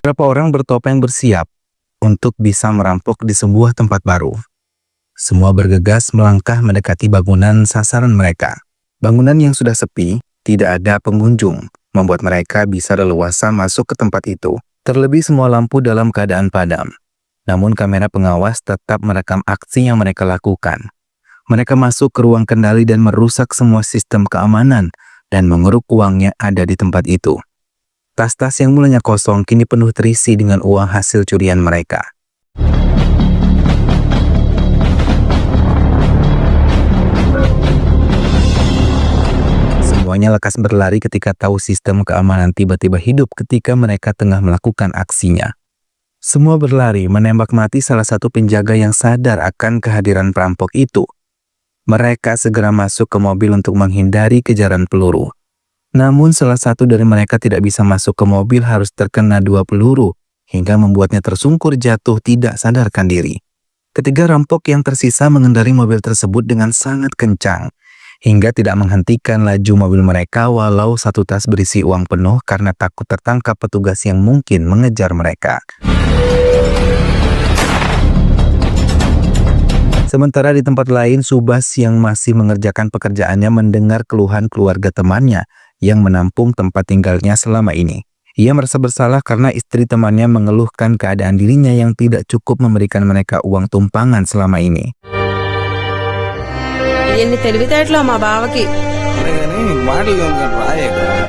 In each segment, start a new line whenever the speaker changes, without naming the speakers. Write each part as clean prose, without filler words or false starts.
Beberapa orang bertopeng bersiap untuk bisa merampok di sebuah tempat baru. Semua bergegas melangkah mendekati bangunan sasaran mereka. Bangunan yang sudah sepi, tidak ada pengunjung, membuat mereka bisa leluasa masuk ke tempat itu. Terlebih semua lampu dalam keadaan padam. Namun kamera pengawas tetap merekam aksi yang mereka lakukan. Mereka masuk ke ruang kendali dan merusak semua sistem keamanan dan mengeruk uang yang ada di tempat itu. Tas-tas yang mulanya kosong kini penuh terisi dengan uang hasil curian mereka. Semuanya lekas berlari ketika tahu sistem keamanan tiba-tiba hidup ketika mereka tengah melakukan aksinya. Semua berlari menembak mati salah satu penjaga yang sadar akan kehadiran perampok itu. Mereka segera masuk ke mobil untuk menghindari kejaran peluru. Namun salah satu dari mereka tidak bisa masuk ke mobil, harus terkena 2 peluru hingga membuatnya tersungkur jatuh tidak sadarkan diri. Ketiga rampok yang tersisa mengendarai mobil tersebut dengan sangat kencang hingga tidak menghentikan laju mobil mereka walau satu tas berisi uang penuh karena takut tertangkap petugas yang mungkin mengejar mereka. Sementara di tempat lain, Subas yang masih mengerjakan pekerjaannya mendengar keluhan keluarga temannya yang menampung tempat tinggalnya selama ini. Ia merasa bersalah karena istri temannya mengeluhkan keadaan dirinya yang tidak cukup memberikan mereka uang tumpangan selama ini.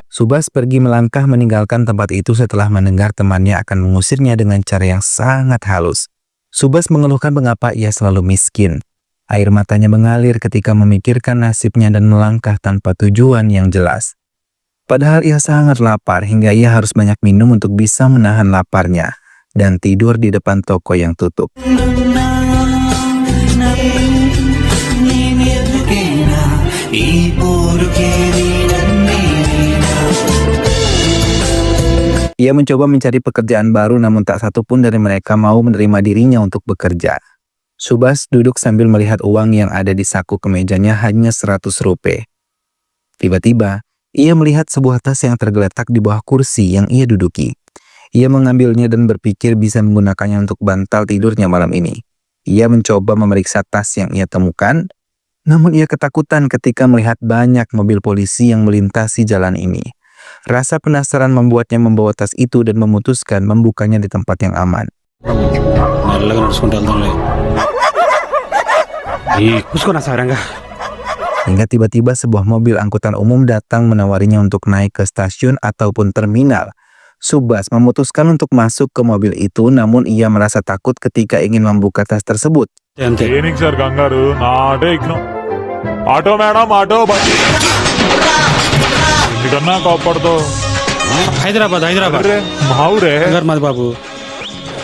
Subas pergi melangkah meninggalkan tempat itu setelah mendengar temannya akan mengusirnya dengan cara yang sangat halus. Subas mengeluhkan mengapa ia selalu miskin. Air matanya mengalir ketika memikirkan nasibnya dan melangkah tanpa tujuan yang jelas. Padahal ia sangat lapar hingga ia harus banyak minum untuk bisa menahan laparnya dan tidur di depan toko yang tutup. Ia mencoba mencari pekerjaan baru namun tak satu pun dari mereka mau menerima dirinya untuk bekerja. Subas duduk sambil melihat uang yang ada di saku kemejanya hanya 100 rupiah. Tiba-tiba, ia melihat sebuah tas yang tergeletak di bawah kursi yang ia duduki. Ia mengambilnya dan berpikir bisa menggunakannya untuk bantal tidurnya malam ini. Ia mencoba memeriksa tas yang ia temukan, namun ia ketakutan ketika melihat banyak mobil polisi yang melintasi jalan ini. Rasa penasaran membuatnya membawa tas itu dan memutuskan membukanya di tempat yang aman. Hingga tiba-tiba sebuah mobil angkutan umum datang menawarinya untuk naik ke stasiun ataupun terminal. Subas memutuskan untuk masuk ke mobil itu, namun ia merasa takut ketika ingin membuka tas tersebut.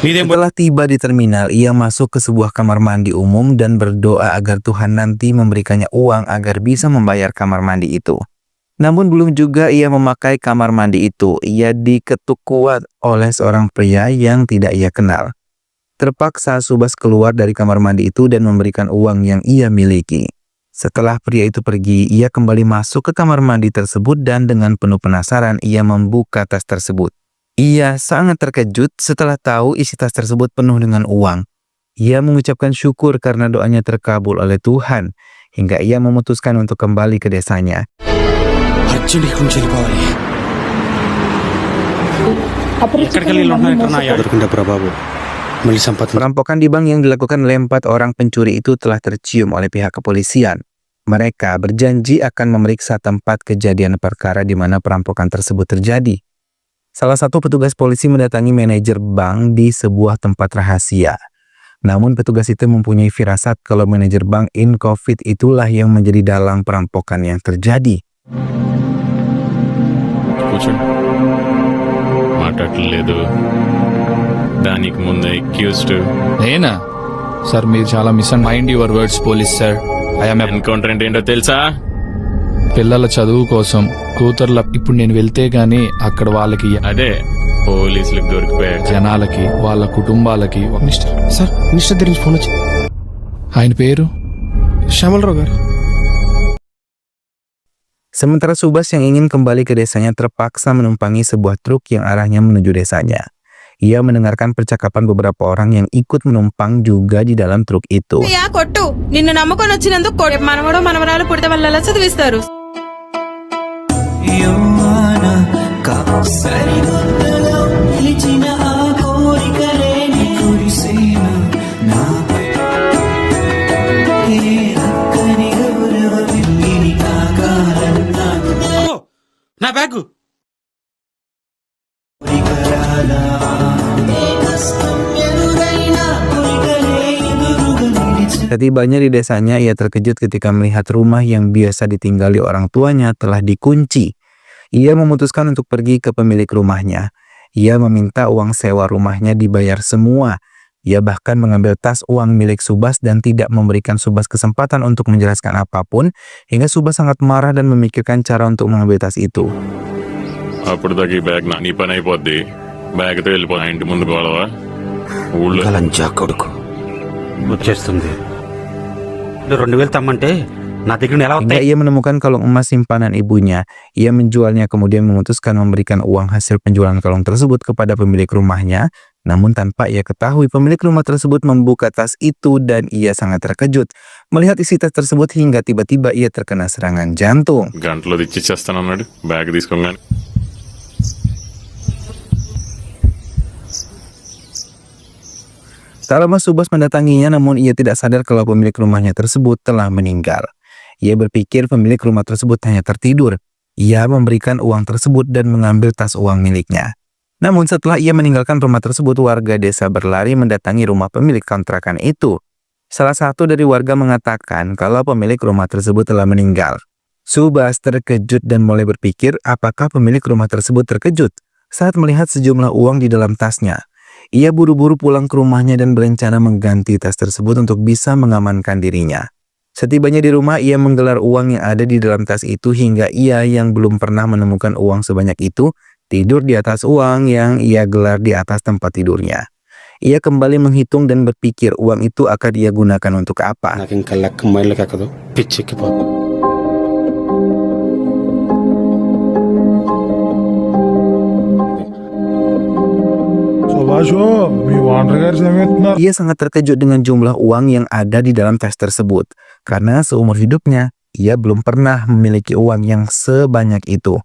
Setelah tiba di terminal, ia masuk ke sebuah kamar mandi umum dan berdoa agar Tuhan nanti memberikannya uang agar bisa membayar kamar mandi itu. Namun belum juga ia memakai kamar mandi itu, ia diketuk kuat oleh seorang pria yang tidak ia kenal. Terpaksa Subas keluar dari kamar mandi itu dan memberikan uang yang ia miliki. Setelah pria itu pergi, ia kembali masuk ke kamar mandi tersebut dan dengan penuh penasaran ia membuka tas tersebut. Ia sangat terkejut setelah tahu isi tas tersebut penuh dengan uang. Ia mengucapkan syukur karena doanya terkabul oleh Tuhan, hingga ia memutuskan untuk kembali ke desanya. Perampokan di bank yang dilakukan oleh 4 orang pencuri itu telah tercium oleh pihak kepolisian. Mereka berjanji akan memeriksa tempat kejadian perkara di mana perampokan tersebut terjadi. Salah satu petugas polisi mendatangi manajer bank di sebuah tempat rahasia. Namun petugas itu mempunyai firasat kalau manajer bank in COVID itulah yang menjadi dalang perampokan yang terjadi.
నేనా సార్ మీరు చాలా mind your words police sir I'm
encounter అంటే ఏంటో తెలుసా?
పిల్లల చదువు కోసం కూతుర్ల ఇప్పుడు నేను వెళ్తే గానీ అక్కడ వాళ్ళకి
అదే పోలీసులకు దొరికిపోయాక
జనాలకి వాళ్ళ కుటుంబాలకి
సార్ మినిస్టర్ దగ్గర నుంచి ఫోన్ వచ్చింది.
ఆయన పేరు
శ్యామలరావు గారు.
Sementara Subas yang ingin kembali ke desanya terpaksa menumpangi sebuah truk yang arahnya menuju desanya. Ia mendengarkan percakapan beberapa orang yang ikut menumpang juga di dalam truk itu.
Yeah కొట్టు నిన్ను నమ్ముకొని వచ్చినందుకు మనవడో మనవరాలు పుడితే వాళ్ళు ఎలా చదివిస్తారు
నా bag
Setibanya di desanya, ia terkejut ketika melihat rumah yang biasa ditinggali orang tuanya telah dikunci. Ia memutuskan untuk pergi ke pemilik rumahnya. Ia meminta uang sewa rumahnya dibayar semua. Ia bahkan mengambil tas uang milik Subas dan tidak memberikan Subas kesempatan untuk menjelaskan apapun, hingga Subas sangat marah dan memikirkan cara untuk mengambil tas itu.
అప్పుడు దాకా ఈ బ్యాగ్ నీ పని అయిపోద్ది. బ్యాగ్తో వెళ్ళిపో ఇంటి ముందు గొడవ ఊళ్ళో
లంచా కొడుకు వచ్చేస్తుంది 2000 తమ్మంటే నా దగ్గర ఎలా
Hingga ia menemukan kalung emas simpanan ibunya. Ia menjualnya kemudian memutuskan memberikan uang hasil penjualan kalung tersebut kepada pemilik rumahnya. Namun tanpa ia ketahui, pemilik rumah tersebut membuka tas itu dan ia sangat terkejut melihat isi tas tersebut hingga tiba-tiba ia terkena serangan jantung.
గంటలో తెచ్చిచ్చేస్తానన్నాడు బ్యాగ్ తీసుకోగానే.
Tak lama Subas mendatanginya, namun ia tidak sadar kalau pemilik rumahnya tersebut telah meninggal. Ia berpikir pemilik rumah tersebut hanya tertidur. Ia memberikan uang tersebut dan mengambil tas uang miliknya. Namun setelah ia meninggalkan rumah tersebut, warga desa berlari mendatangi rumah pemilik kontrakan itu. Salah satu dari warga mengatakan kalau pemilik rumah tersebut telah meninggal. Subas terkejut dan mulai berpikir apakah pemilik rumah tersebut terkejut saat melihat sejumlah uang di dalam tasnya. Ia buru-buru pulang ke rumahnya dan berencana mengganti tas tersebut untuk bisa mengamankan dirinya. Setibanya di rumah, ia menggelar uang yang ada di dalam tas itu hingga ia yang belum pernah menemukan uang sebanyak itu tidur di atas uang yang ia gelar di atas tempat tidurnya. Ia kembali menghitung dan berpikir uang itu akan ia gunakan untuk apa.
నాకు ఇంకా లెక్క మైళ్ళకి ఎక్కదు పిచ్చెక్కిపోతుంది
Ia sangat terkejut dengan jumlah uang yang ada di dalam tas tersebut, karena seumur hidupnya ia belum pernah memiliki uang yang sebanyak itu.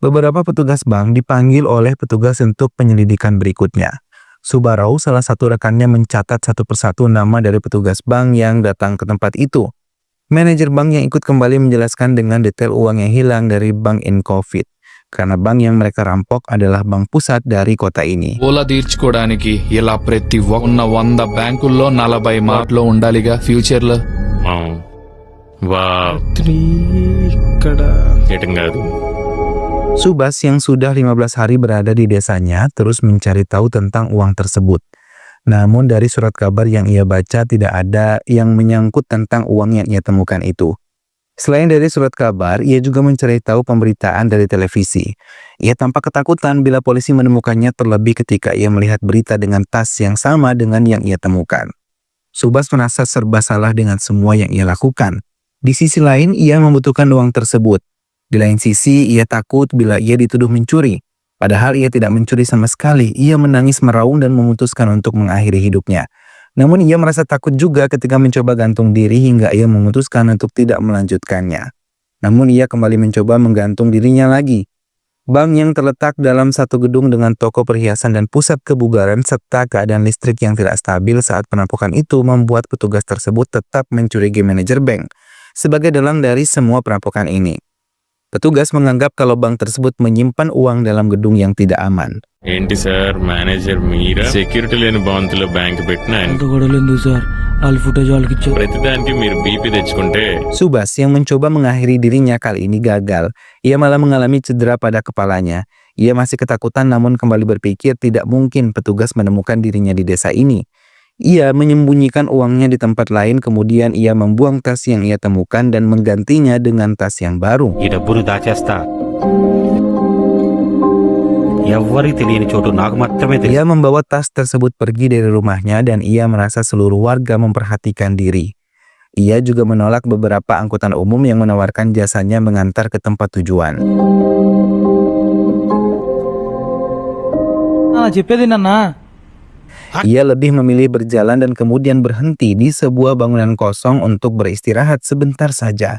Beberapa petugas bank dipanggil oleh petugas untuk penyelidikan berikutnya. Subarau, salah satu rekannya, mencatat satu persatu nama dari petugas bank yang datang ke tempat itu. Manajer bank yang ikut kembali menjelaskan dengan detail uang yang hilang dari bank Incovid, karena bank yang mereka rampok adalah bank pusat dari kota ini.
Ola తీర్చుకోవడానికి ఇలా ప్రతి ఉన్న 100 బ్యాంకుల్లో 40 మాటలో ఉండాలిగా ఫ్యూచర్లో.
వా
ఇక్కడ
ఎటం కాదు.
Subas yang sudah 15 hari berada di desanya terus mencari tahu tentang uang tersebut. Namun dari surat kabar yang ia baca tidak ada yang menyangkut tentang uang yang ia temukan itu. Selain dari surat kabar, ia juga mencari tahu pemberitaan dari televisi. Ia tampak ketakutan bila polisi menemukannya, terlebih ketika ia melihat berita dengan tas yang sama dengan yang ia temukan. Subas merasa serba salah dengan semua yang ia lakukan. Di sisi lain, ia membutuhkan uang tersebut. Di lain sisi, ia takut bila ia dituduh mencuri. Padahal ia tidak mencuri sama sekali. Ia menangis meraung dan memutuskan untuk mengakhiri hidupnya. Namun ia merasa takut juga ketika mencoba gantung diri hingga ia memutuskan untuk tidak melanjutkannya. Namun ia kembali mencoba menggantung dirinya lagi. Bank yang terletak dalam satu gedung dengan toko perhiasan dan pusat kebugaran serta keadaan listrik yang tidak stabil saat perampokan itu membuat petugas tersebut tetap mencurigai manajer bank sebagai dalang dari semua perampokan ini. Petugas menganggap kalau bank tersebut menyimpan uang dalam gedung yang tidak aman.
ఏంటి sir manager మీరా సెక్యూరిటీ లేని బాంతులో బ్యాంక్ పెట్టిన
సార్ వాళ్ళ ఫుటేజ్ వాళ్ళకి ఇచ్చారు
ప్రతిదానికి మీరు బీపీ తెచ్చుకుంటే
Subas yang mencoba mengakhiri dirinya kali ini gagal. Ia malah mengalami cedera pada kepalanya. Ia masih ketakutan namun kembali berpikir tidak mungkin petugas menemukan dirinya di desa ini. Ia menyembunyikan uangnya di tempat lain, kemudian ia membuang tas yang ia temukan dan menggantinya dengan tas yang baru.
ఈ డబ్బును దాచేస్తా ఎవ్వరికి తెలియని చోటు నాకు మాత్రమే తెలుసు
Ia membawa tas tersebut pergi dari rumahnya dan ia merasa seluruh warga memperhatikan diri. Ia juga menolak beberapa angkutan umum yang menawarkan jasanya mengantar ke tempat tujuan.
చెప్పేది నాన్న.
Ia lebih memilih berjalan dan kemudian berhenti di sebuah bangunan kosong untuk beristirahat sebentar saja.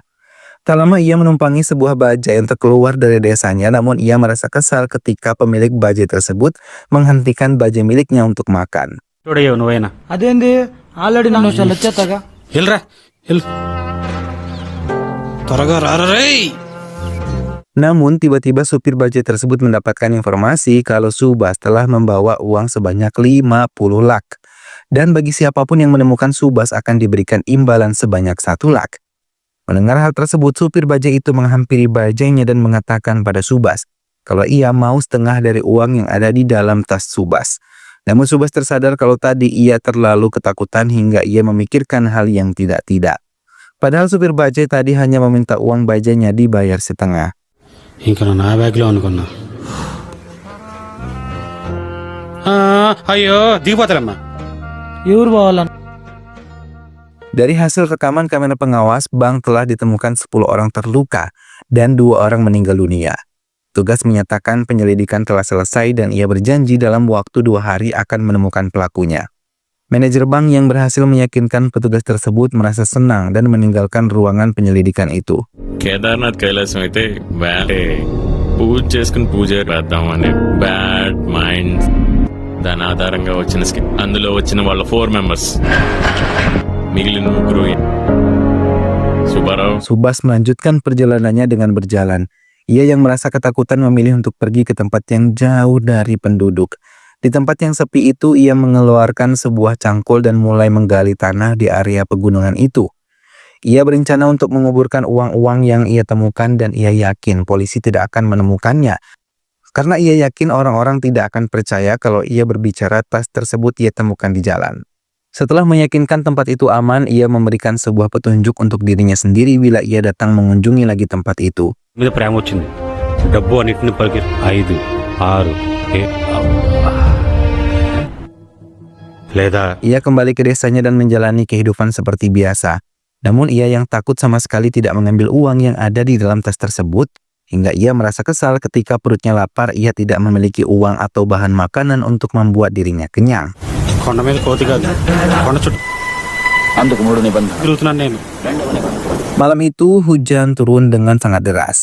Tak lama ia menumpangi sebuah bajai untuk keluar dari desanya, namun ia merasa kesal ketika pemilik bajai tersebut menghentikan bajai miliknya untuk makan.
చూడయ్యో నువ్వైనా
అదేంది ఆల్రెడీ నన్ను వచ్చేస్తాగా.
వెళ్ళరా వెళ్ళు త్వరగా రారా రేయ్.
Namun tiba-tiba supir bajai tersebut mendapatkan informasi kalau Subas telah membawa uang sebanyak 50 lak. Dan bagi siapapun yang menemukan Subas akan diberikan imbalan sebanyak 1 lak. Mendengar hal tersebut, supir bajai itu menghampiri bajainya dan mengatakan pada Subas kalau ia mau setengah dari uang yang ada di dalam tas Subas. Namun Subas tersadar kalau tadi ia terlalu ketakutan hingga ia memikirkan hal yang tidak-tidak. Padahal supir bajai tadi hanya meminta uang bajainya dibayar setengah.
ఇంకా నా బ్యాగ్లో అనుకున్నా. అయ్యో దిగిపోతారమ్మా.
ఎవరు పోవాలన్న?
Dari hasil rekaman kamera pengawas, bank telah ditemukan 10 orang terluka dan 2 orang meninggal dunia. Tugas menyatakan penyelidikan telah selesai dan ia berjanji dalam waktu 2 hari akan menemukan pelakunya. Manajer bank yang berhasil meyakinkan petugas tersebut merasa senang dan meninggalkan ruangan penyelidikan itu.
Kedarnath కైలాసం అయితే పూజ చేసుకుని పూజ వేద్దామని bad mind దాని ఆధారంగా వచ్చిన అందులో వచ్చిన వాళ్ళ 4 మెంబర్స్ మిగిలిన 3 Subbarao.
Subas melanjutkan perjalanannya dengan berjalan. Ia yang merasa ketakutan memilih untuk pergi ke tempat yang jauh dari penduduk. Di tempat yang sepi itu, ia mengeluarkan sebuah cangkul dan mulai menggali tanah di area pegunungan itu. Ia berencana untuk menguburkan uang-uang yang ia temukan dan ia yakin polisi tidak akan menemukannya. Karena ia yakin orang-orang tidak akan percaya kalau ia berbicara tas tersebut ia temukan di jalan. Setelah meyakinkan tempat itu aman, ia memberikan sebuah petunjuk untuk dirinya sendiri bila ia datang mengunjungi lagi tempat itu.
మీద ప్రేమ వచ్చింది. డబ్బు అన్నిటిని పలికి 5 6 లేదా
Ia kembali ke desanya dan menjalani kehidupan seperti biasa. Namun ia yang takut sama sekali tidak mengambil uang yang ada di dalam tas tersebut, hingga ia merasa kesal ketika perutnya lapar, ia tidak memiliki uang atau bahan makanan untuk membuat dirinya kenyang.
కొండ మీద కోతి కాదు కొండ చుట్టూ అందుకు 3 నిబంధనలు తిరుగుతున్నాను నేను.
Malam itu hujan turun dengan sangat deras.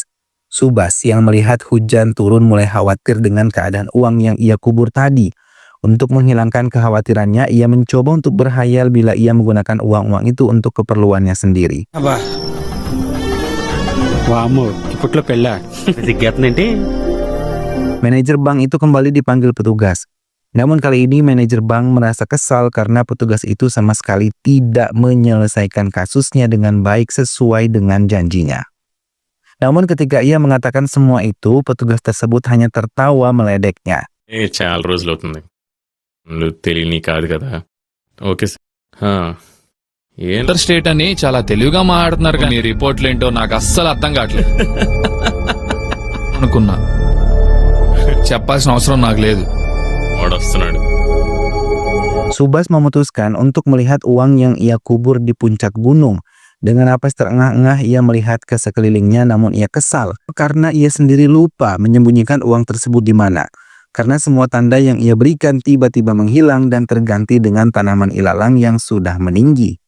Subas yang melihat hujan turun mulai khawatir dengan keadaan uang yang ia kubur tadi. Untuk menghilangkan kekhawatirannya, ia mencoba untuk berhayal bila ia menggunakan uang-uang itu untuk keperluannya sendiri.
అబ్బా వామ్మో ఇప్పట్లో పెళ్ళా సిగ్గేస్తుందేంటి.
Manajer bank itu kembali dipanggil petugas. Namun kali ini manajer bank merasa kesal karena petugas itu sama sekali tidak menyelesaikan kasusnya dengan baik sesuai dengan janjinya. Namun ketika ia mengatakan semua itu, petugas tersebut hanya tertawa meledeknya.
చాలా రోజులు అవుతుంది నువ్వు తెలియని కాదు కదా. Okay sir. ఏం
inter state అని చాలా తెలివిగా మాట్లాడుతున్నారు కానీ రిపోర్ట్లు ఏంటో నాకు అస్సలు అర్థం కావట్లేదు అనుకున్నా. చెప్పాల్సిన అవసరం నాకు లేదు.
వాడు వస్తున్నాడు.
Subas memutuskan untuk melihat uang yang ia kubur di puncak gunung. Dengan napas terengah-engah ia melihat ke sekelilingnya, namun ia kesal karena ia sendiri lupa menyembunyikan uang tersebut di mana. Karena semua tanda yang ia berikan tiba-tiba menghilang dan terganti dengan tanaman ilalang yang sudah meninggi.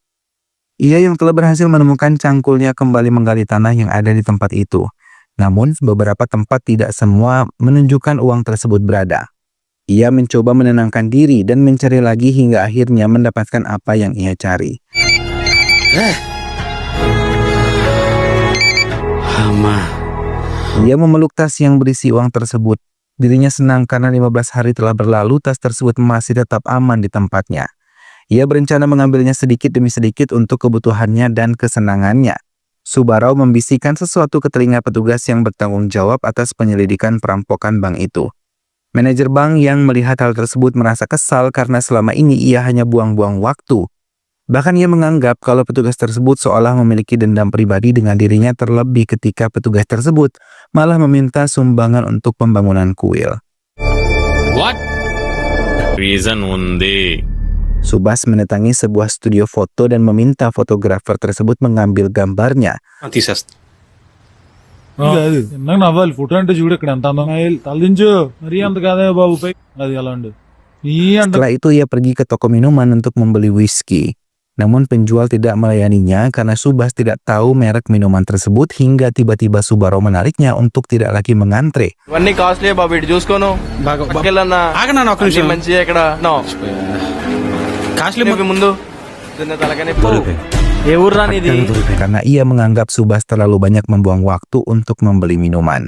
Ia yang telah berhasil menemukan cangkulnya kembali menggali tanah yang ada di tempat itu. Namun beberapa tempat tidak semua menunjukkan uang tersebut berada. Ia mencoba menenangkan diri dan mencari lagi hingga akhirnya mendapatkan apa yang ia cari.
అమ్మా
Ia memeluk tas yang berisi uang tersebut. Dirinya senang karena 15 hari telah berlalu, tas tersebut masih tetap aman di tempatnya. Ia berencana mengambilnya sedikit demi sedikit untuk kebutuhannya dan kesenangannya. Subarau membisikkan sesuatu ke telinga petugas yang bertanggung jawab atas penyelidikan perampokan bank itu. Manajer bank yang melihat hal tersebut merasa kesal karena selama ini ia hanya buang-buang waktu. Bahkan ia menganggap kalau petugas tersebut seolah memiliki dendam pribadi dengan dirinya, terlebih ketika petugas tersebut malah meminta sumbangan untuk pembangunan kuil.
What?
Reason ఉంది.
Subas mendatangi sebuah studio foto dan meminta fotografer tersebut mengambil gambarnya.
తీసేస్తా
కాదు నాకు నవ్వాలి ఫోటో అంటే చూడు ఇక్కడ ఎంత అందం తలదించు మరీ అంత కాదే బాబు పై అది ఎలా ఉండు నీ అంట
Setelah itu ia pergi ke toko minuman untuk membeli whisky. Namun penjual tidak melayaninya karena Subas tidak tahu merek minuman tersebut hingga tiba-tiba Subaro menariknya untuk tidak lagi mengantre.
ఇవన్నీ కాస్ట్లీ బాబు ఇటు చూసుకోను పట్టుకెళ్ళన్నా
ఆగనా ఒక్క నిమిషం
మంచి ఇక్కడ
కాస్ట్లీ
నువ్వు ముందు చిన్న తలకని ఏ ఊర్రా నీది
Karena ia menganggap Subas terlalu banyak membuang waktu untuk membeli minuman.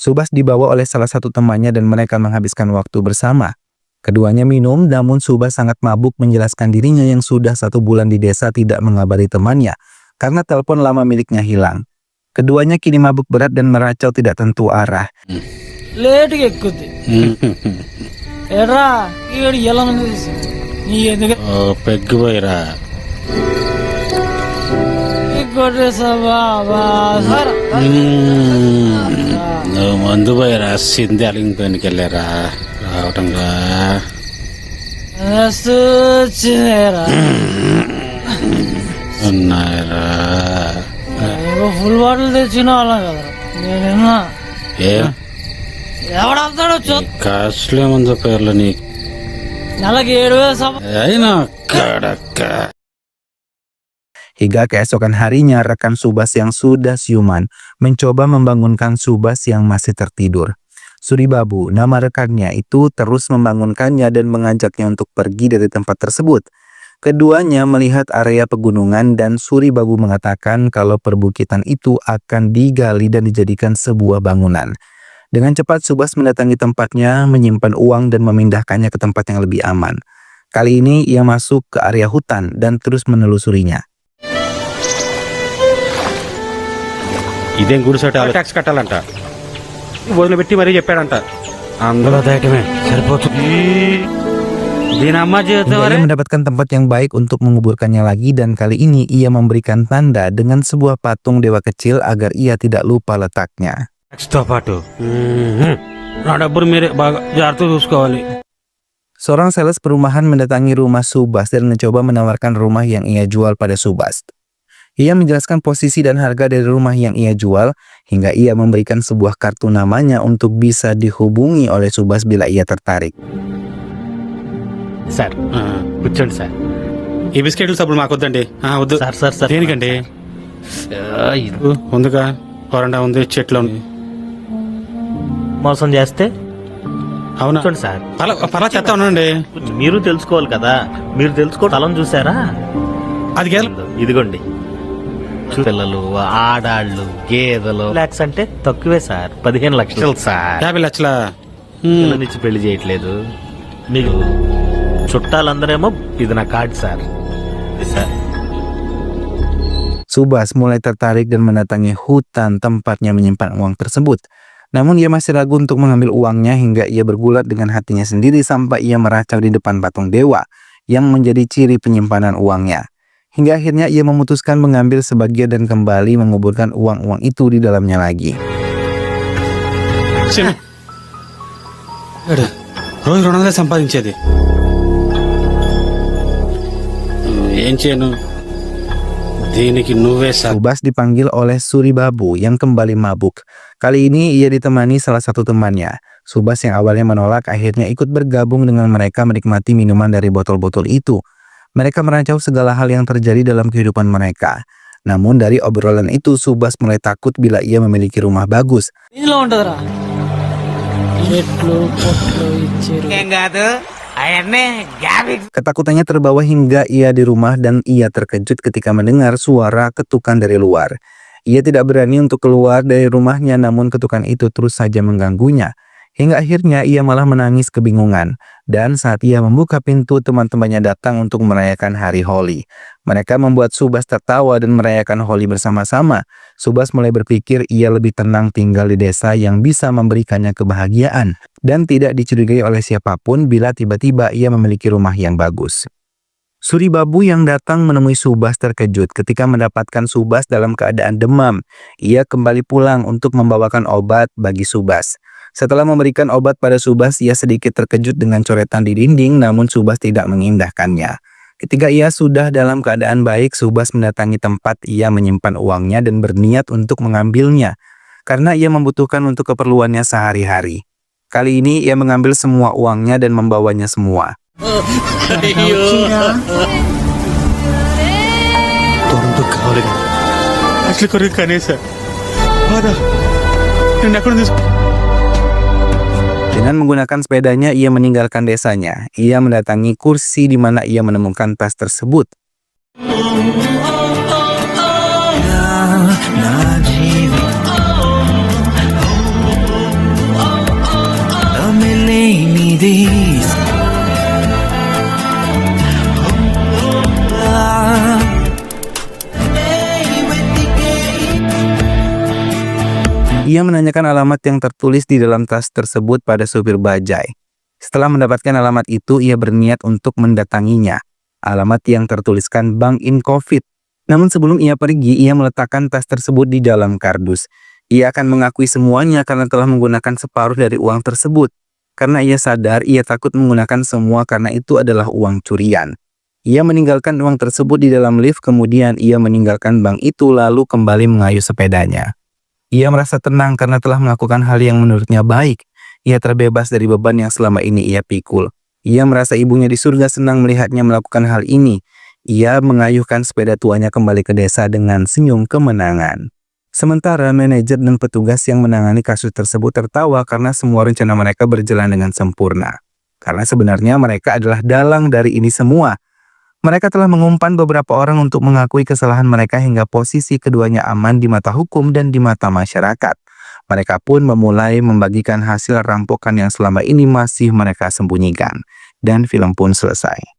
Subas dibawa oleh salah satu temannya dan mereka menghabiskan waktu bersama. Keduanya minum, namun Subas sangat mabuk menjelaskan dirinya yang sudah 1 bulan di desa tidak mengabari temannya karena telepon lama miliknya hilang. Keduanya kini mabuk berat dan meracau tidak tentu arah.
లేట్గా ఎక్కుద్ది ఎడ్రా ఈడు ఎలా ఉంది నీ ఎందుకు
పెగ్గిపోయిరా
కొట్టేసా బాబా సార్
నువ్వు మందు పోయిరా సింధి అలిగిపోయినకి వెళ్ళారా రావటంగా
వచ్చిందేరా
ఉన్నాయరా
ఫుల్ బాటిల్ తెచ్చిన వాళ్ళం కదా నేనేనా
ఏ
ఎవడవుతాడో చూ
కాస్ట్లీ ముందు పేర్లు నీ
నెలకి 7,000
అయినా కడక్క
Hingga keesokan harinya rekan Subas yang sudah siuman mencoba membangunkan Subas yang masih tertidur. Suribabu, nama rekannya itu terus membangunkannya dan mengajaknya untuk pergi dari tempat tersebut. Keduanya melihat area pegunungan dan Suribabu mengatakan kalau perbukitan itu akan digali dan dijadikan sebuah bangunan. Dengan cepat Subas mendatangi tempatnya, menyimpan uang dan memindahkannya ke tempat yang lebih aman. Kali ini ia masuk ke area hutan dan terus menelusurinya.
ఇదేం గుడిసట ట్యాక్స్ కట్టాలంట వదిలిపెట్టి మరీ చెప్పాడంట అందులో దాటమే సరిపోతుంది దీని అమ్మ
Ia mendapatkan tempat yang baik untuk menguburkannya lagi dan kali ini ia memberikan tanda dengan sebuah patung dewa kecil agar ia tidak lupa letaknya.
తో పాటు నా డబ్బులు మీరే బాగా జాగ్రత్తగా చూసుకోవాలి
Seorang sales perumahan mendatangi rumah Subas dan mencoba menawarkan rumah yang ia jual pada Subas. Ia menjelaskan posisi dan harga dari rumah yang ia jual hingga ia memberikan sebuah kartu namanya untuk bisa dihubungi oleh Subas bila ia tertarik.
Sir కూర్చోండి సార్
ఈ బిస్కెట్లు సబ్బులు మాకు వద్దండి వద్దు
sir sir sir
దేనికండి ఉందిగా వరండా ఉంది చెట్లు ఉంది
మోసం చేస్తే
అవునా
కూర్చోండి సార్
పలా చెత్త ఉన్నాండి
మీరు తెలుసుకోవాలి కదా మీరు తెలుసుకో స్థలం చూసారా
అది
ఇదిగోండి పిల్లలు ఆడాళ్ళు గేదెలు లాక్స్ అంటే తక్కువే సార్ 15 లక్షలు సార్
50 లక్షల
నుంచి పెళ్లి చేయట్లేదు మీకు చుట్టాలందరేమో ఇది నా కార్డు సార్ ఇది sir
Subas mulai tertarik dan mendatangi hutan tempatnya menyimpan uang tersebut. Namun ia masih ragu untuk mengambil uangnya hingga ia bergulat dengan hatinya sendiri sampai ia meracau di depan patung dewa yang menjadi ciri penyimpanan uangnya. Hingga akhirnya ia memutuskan mengambil sebagian dan kembali menguburkan uang-uang itu di dalamnya lagi.
రోజు 200 సంపాదించేది ఏం చేయను దీనికి నువ్వే
Subas dipanggil oleh Suribabu yang kembali mabuk. Kali ini ia ditemani salah satu temannya. Subas yang awalnya menolak akhirnya ikut bergabung dengan mereka menikmati minuman dari botol-botol itu. Mereka merancau segala hal yang terjadi dalam kehidupan mereka. Namun dari obrolan itu Subas mulai takut bila ia memiliki rumah bagus.
ఇందులో ఉంటదిరా చెట్లు పొట్లు ఇచ్చారు
Ketakutannya terbawa hingga ia di rumah dan ia terkejut ketika mendengar suara ketukan dari luar. Ia tidak berani untuk keluar dari rumahnya namun ketukan itu terus saja mengganggunya. Hingga akhirnya ia malah menangis kebingungan. Dan saat ia membuka pintu teman-temannya datang untuk merayakan hari Holi. Mereka membuat Subas tertawa dan merayakan Holi bersama-sama. Subas mulai berpikir ia lebih tenang tinggal di desa yang bisa memberikannya kebahagiaan. Dan tidak dicurigai oleh siapapun bila tiba-tiba ia memiliki rumah yang bagus. Suribabu yang datang menemui Subas terkejut ketika mendapatkan Subas dalam keadaan demam. Ia kembali pulang untuk membawakan obat bagi Subas. Setelah memberikan obat pada Subas, ia sedikit terkejut dengan coretan di dinding, namun Subas tidak mengindahkannya. Ketika ia sudah dalam keadaan baik, Subas mendatangi tempat ia menyimpan uangnya dan berniat untuk mengambilnya. karena ia membutuhkan untuk keperluannya sehari-hari. Kali ini ia mengambil semua uangnya dan membawanya semua.
తోడంతో కావాలి కదా అసలు కొరకు కనీస బాధ నేను ఎక్కడ తీసుకు
Dengan menggunakan sepedanya, ia meninggalkan desanya. Ia mendatangi kursi di mana ia menemukan tas tersebut. Ia menanyakan alamat yang tertulis di dalam tas tersebut pada supir bajai. Setelah mendapatkan alamat itu, ia berniat untuk mendatanginya. Alamat yang tertuliskan Bank Incovid. Namun sebelum ia pergi, ia meletakkan tas tersebut di dalam kardus. Ia akan mengakui semuanya karena telah menggunakan separuh dari uang tersebut. Karena ia sadar, ia takut menggunakan semua karena itu adalah uang curian. Ia meninggalkan uang tersebut di dalam lift, kemudian ia meninggalkan bank itu lalu kembali mengayuh sepedanya. Ia merasa tenang karena telah melakukan hal yang menurutnya baik. Ia terbebas dari beban yang selama ini ia pikul. Ia merasa ibunya di surga senang melihatnya melakukan hal ini. Ia mengayuhkan sepeda tuanya kembali ke desa dengan senyum kemenangan. Sementara manajer dan petugas yang menangani kasus tersebut tertawa karena semua rencana mereka berjalan dengan sempurna. Karena sebenarnya mereka adalah dalang dari ini semua. Mereka telah mengumpan beberapa orang untuk mengakui kesalahan mereka hingga posisi keduanya aman di mata hukum dan di mata masyarakat. Mereka pun memulai membagikan hasil rampokan yang selama ini masih mereka sembunyikan. Dan film pun selesai.